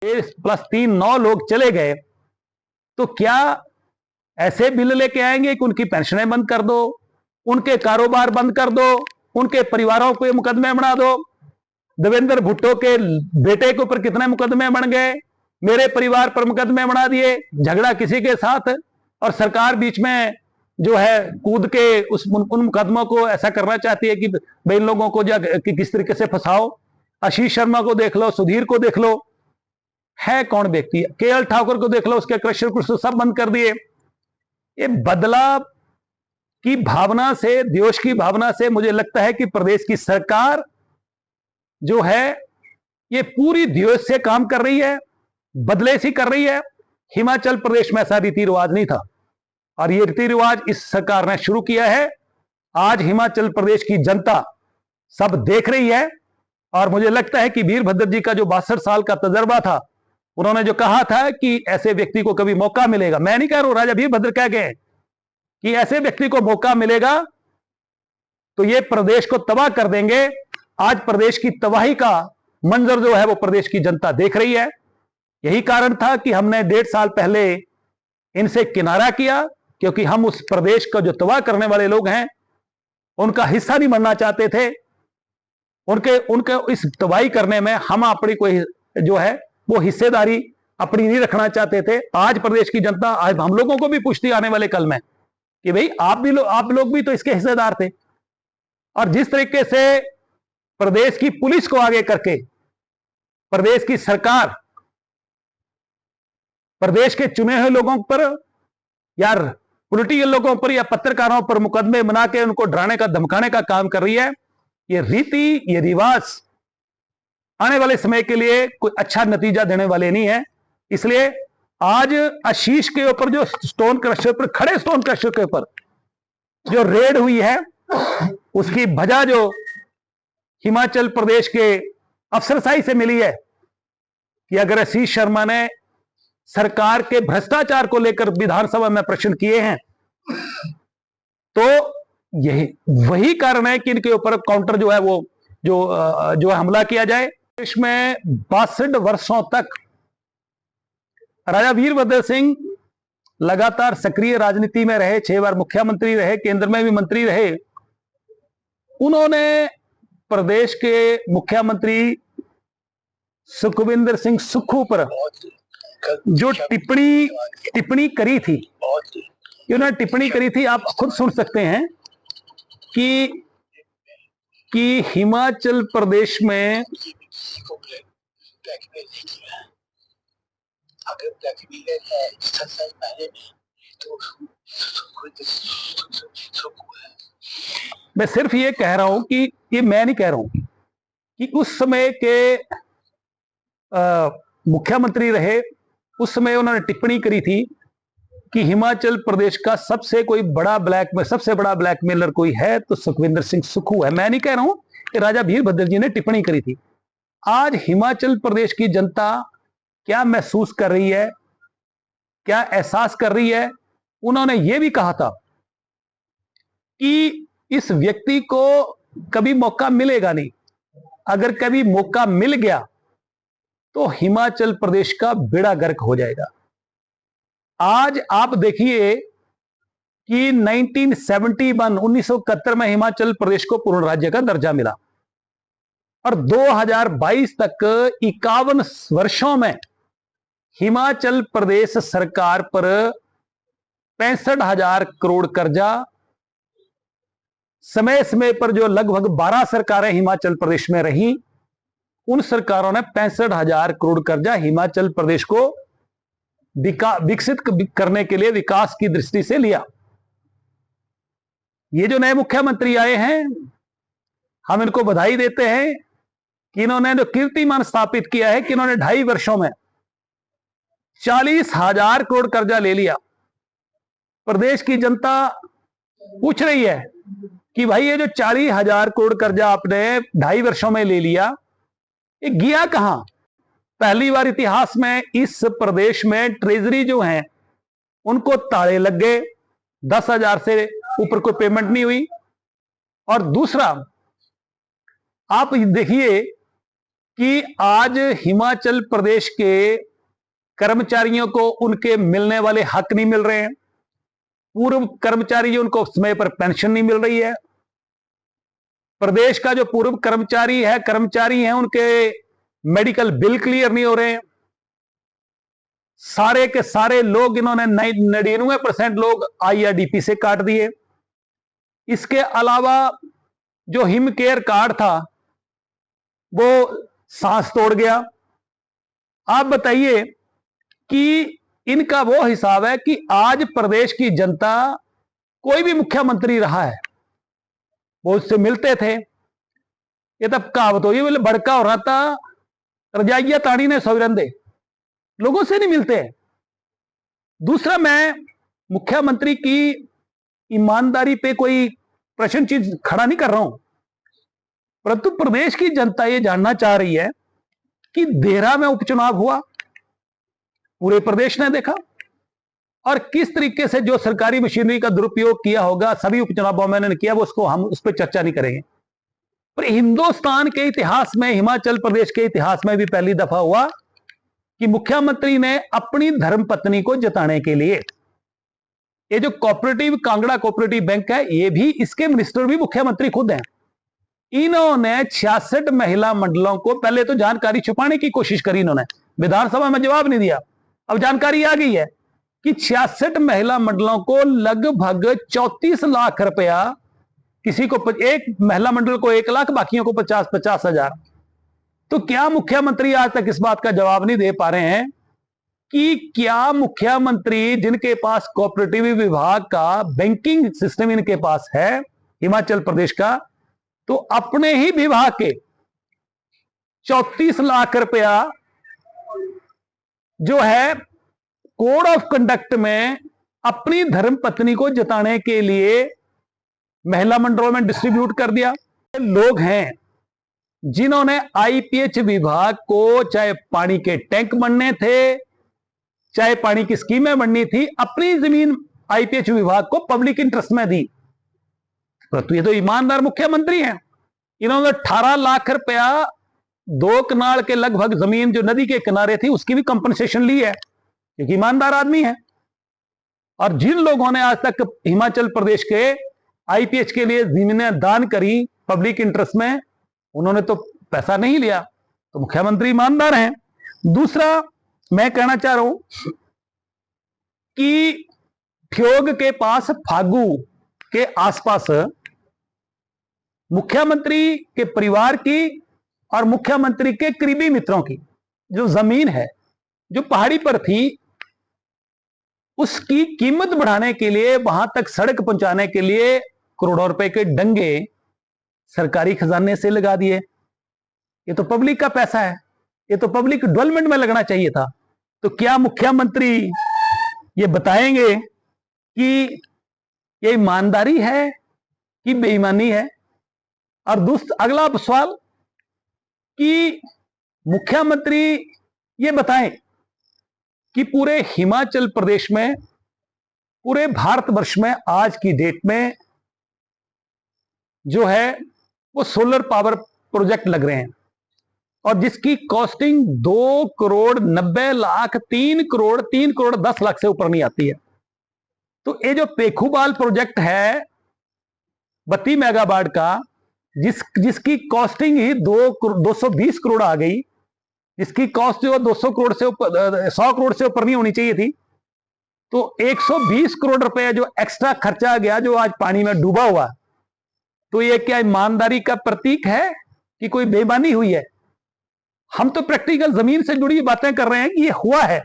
+3 9 लोग चले गए, तो क्या ऐसे बिल लेके आएंगे कि उनकी पेंशनें बंद कर दो, उनके कारोबार बंद कर दो, उनके परिवारों को मुकदमे बना दो। देवेंद्र भुट्टो के बेटे के ऊपर कितने मुकदमे बन गए, मेरे परिवार पर मुकदमे बना दिए, झगड़ा किसी के साथ, और सरकार बीच में जो है कूद के उन मुकदमों को ऐसा करना चाहती है कि भाई इन लोगों को कि किस तरीके से फंसाओ। आशीष शर्मा को देख लो, सुधीर को देख लो, है कौन व्यक्ति, केएल ठाकुर को देख लो, उसके क्रशर कुछ सब बंद कर दिए। ये बदलाव की भावना से, देश की भावना से मुझे लगता है कि प्रदेश की सरकार जो है ये पूरी देश से काम कर रही है, बदले सी कर रही है। हिमाचल प्रदेश में ऐसा रीति रिवाज नहीं था और ये रीति रिवाज इस सरकार ने शुरू किया है। आज हिमाचल प्रदेश की जनता सब देख रही है और मुझे लगता है कि वीरभद्र जी का जो 62 साल का तजर्बा था, उन्होंने जो कहा था कि ऐसे व्यक्ति को कभी मौका मिलेगा, मैं नहीं कह रहा हूं, राजा वीरभद्र कह गए कि ऐसे व्यक्ति को मौका मिलेगा तो ये प्रदेश को तबाह कर देंगे। आज प्रदेश की तबाही का मंजर जो है वो प्रदेश की जनता देख रही है। यही कारण था कि हमने 1.5 साल पहले इनसे किनारा किया, क्योंकि हम उस प्रदेश को जो तबाह करने वाले लोग हैं उनका हिस्सा नहीं बनना चाहते थे। उनके इस तबाही करने में हम अपनी कोई जो है वो हिस्सेदारी अपनी नहीं रखना चाहते थे। आज प्रदेश की जनता, आज हम लोगों को भी पूछती आने वाले कल में कि भाई आप लोग भी तो इसके हिस्सेदार थे। और जिस तरीके से प्रदेश की पुलिस को आगे करके प्रदेश की सरकार प्रदेश के चुने हुए लोगों पर, यार पॉलिटिकल लोगों पर या पत्रकारों पर मुकदमे बना के उनको डराने का, धमकाने का काम कर रही है, ये रीति, ये रिवाज आने वाले समय के लिए कोई अच्छा नतीजा देने वाले नहीं है। इसलिए आज आशीष के ऊपर जो स्टोन क्रशर पर खड़े, स्टोन क्रशर के ऊपर जो रेड हुई है, उसकी वजह जो हिमाचल प्रदेश के अफसरशाही से मिली है कि अगर आशीष शर्मा ने सरकार के भ्रष्टाचार को लेकर विधानसभा में प्रश्न किए हैं तो यही वही कारण है कि इनके ऊपर काउंटर जो है वो जो हमला किया जाए। देश में 62 वर्षों तक राजा वीरभद्र सिंह लगातार सक्रिय राजनीति में रहे, 6 बार मुख्यमंत्री रहे, केंद्र में भी मंत्री रहे। उन्होंने प्रदेश के मुख्यमंत्री सुखविंदर सिंह सुक्खू पर जो टिप्पणी करी थी, उन्होंने टिप्पणी करी थी, आप खुद सुन सकते हैं कि हिमाचल प्रदेश में अगर ब्लैकमेल है 7 साल पहले तो मैं सिर्फ ये कह रहा हूं कि ये मैं नहीं कह रहा हूं कि उस समय के मुख्यमंत्री रहे, उस समय उन्होंने टिप्पणी करी थी कि हिमाचल प्रदेश का सबसे बड़ा ब्लैकमेलर कोई है तो सुखविंदर सिंह सुक्खू है। मैं नहीं कह रहा हूं कि राजा वीरभद्र जी ने टिप्पणी करी थी। आज हिमाचल प्रदेश की जनता क्या महसूस कर रही है, क्या एहसास कर रही है, उन्होंने यह भी कहा था कि इस व्यक्ति को कभी मौका मिलेगा नहीं, अगर कभी मौका मिल गया तो हिमाचल प्रदेश का बेड़ा गर्क हो जाएगा। आज आप देखिए कि 1971 में हिमाचल प्रदेश को पूर्ण राज्य का दर्जा मिला और 2022 तक 51 वर्षों में हिमाचल प्रदेश सरकार पर 65,000 करोड़ कर्जा, समय समय पर जो लगभग 12 सरकारें हिमाचल प्रदेश में रही, उन सरकारों ने 65,000 करोड़ कर्जा हिमाचल प्रदेश को विकसित करने के लिए विकास की दृष्टि से लिया। ये जो नए मुख्यमंत्री आए हैं, हम इनको बधाई देते हैं कि इन्होंने जो कीर्तिमान स्थापित किया है कि इन्होंने 2.5 वर्षों में 40,000 करोड़ कर्जा ले लिया। प्रदेश की जनता पूछ रही है कि भाई ये जो 40,000 करोड़ कर्जा आपने 2.5 वर्षों में ले लिया, ये गया कहां? पहली बार इतिहास में इस प्रदेश में ट्रेजरी जो है उनको ताले लग गए, 10,000 से ऊपर कोई पेमेंट नहीं हुई। और दूसरा, आप देखिए कि आज हिमाचल प्रदेश के कर्मचारियों को उनके मिलने वाले हक नहीं मिल रहे हैं। पूर्व कर्मचारी उनको समय पर पेंशन नहीं मिल रही है। प्रदेश का जो पूर्व कर्मचारी हैं उनके मेडिकल बिल क्लियर नहीं हो रहे हैं। सारे के सारे लोग इन्होंने 99% लोग IRDP से काट दिए। इसके अलावा जो हिम केयर कार्ड था वो सांस तोड़ गया। आप बताइए कि इनका वो हिसाब है कि आज प्रदेश की जनता, कोई भी मुख्यमंत्री रहा है, वो उससे मिलते थे। ये तब कहावत होगी, बोले भड़का हो रहा था रजाइया ताड़ी ने सौरन दे, लोगों से नहीं मिलते। दूसरा, मैं मुख्यमंत्री की ईमानदारी पे कोई प्रश्न चीज खड़ा नहीं कर रहा हूं, परंतु प्रदेश की जनता ये जानना चाह रही है कि देहरा में उपचुनाव हुआ, पूरे प्रदेश ने देखा, और किस तरीके से जो सरकारी मशीनरी का दुरुपयोग किया होगा सभी उपचुनावों में ने किया, वो उसको हम उस पर चर्चा नहीं करेंगे। पर हिंदुस्तान के इतिहास में, हिमाचल प्रदेश के इतिहास में भी पहली दफा हुआ कि मुख्यमंत्री ने अपनी धर्मपत्नी को जिताने के लिए, ये जो कोऑपरेटिव कांगड़ा कोऑपरेटिव बैंक है, ये भी, इसके मिनिस्टर भी मुख्यमंत्री खुद हैं। इन्होंने 66 महिला मंडलों को, पहले तो जानकारी छुपाने की कोशिश करी इन्होंने, विधानसभा में जवाब नहीं दिया, अब जानकारी आ गई है कि 66 महिला मंडलों को लगभग 34 लाख रुपया, किसी को एक महिला मंडल को 1 लाख, बाकियों को 50-50 हजार। तो क्या मुख्यमंत्री आज तक इस बात का जवाब नहीं दे पा रहे हैं कि क्या मुख्यमंत्री, जिनके पास कोऑपरेटिव विभाग का बैंकिंग सिस्टम इनके पास है हिमाचल प्रदेश का, तो अपने ही विभाग के 34 लाख रुपया जो है कोड ऑफ कंडक्ट में अपनी धर्मपत्नी को जिताने के लिए महिला मंडलों में डिस्ट्रीब्यूट कर दिया। लोग हैं जिन्होंने IPH विभाग को, चाहे पानी के टैंक बनने थे, चाहे पानी की स्कीमें बननी थी, अपनी जमीन IPH विभाग को पब्लिक इंटरेस्ट में दी। परंतु ये तो ईमानदार मुख्यमंत्री हैं, इन्होंने 18 लाख रुपया 2 कनाल के लगभग जमीन जो नदी के किनारे थी उसकी भी कंपनसेशन ली है, क्योंकि ईमानदार आदमी है। और जिन लोगों ने आज तक हिमाचल प्रदेश के IPH के लिए जमीनें दान करी पब्लिक इंटरेस्ट में, उन्होंने तो पैसा नहीं लिया, तो मुख्यमंत्री ईमानदार हैं। दूसरा, मैं कहना चाह रहा हूं कि ठियोग के पास, फागू के आसपास मुख्यमंत्री के परिवार की और मुख्यमंत्री के करीबी मित्रों की जो जमीन है, जो पहाड़ी पर थी, उसकी कीमत बढ़ाने के लिए, वहां तक सड़क पहुंचाने के लिए करोड़ों रुपए के डंगे सरकारी खजाने से लगा दिए। ये तो पब्लिक का पैसा है, ये तो पब्लिक डेवलपमेंट में लगना चाहिए था। तो क्या मुख्यमंत्री ये बताएंगे कि ये ईमानदारी है कि बेईमानी है? और दूसरा, अगला सवाल कि मुख्यमंत्री ये बताएं कि पूरे हिमाचल प्रदेश में, पूरे भारतवर्ष में आज की डेट में जो है वो सोलर पावर प्रोजेक्ट लग रहे हैं, और जिसकी कॉस्टिंग 2 करोड़ 90 लाख, 3 करोड़ 10 लाख से ऊपर नहीं आती है। तो ये जो पेखूबाल प्रोजेक्ट है 32 मेगावाट का, जिसकी कॉस्टिंग ही 220 करोड़ आ गई, जिसकी कॉस्ट जो 200 करोड़ से ऊपर, 100 करोड़ से ऊपर नहीं होनी चाहिए थी, तो 120 करोड़ रुपए जो एक्स्ट्रा खर्चा गया, जो आज पानी में डूबा हुआ, तो ये क्या ईमानदारी का प्रतीक है कि कोई बेईमानी हुई है? हम तो प्रैक्टिकल जमीन से जुड़ी बातें कर रहे हैं कि ये हुआ है।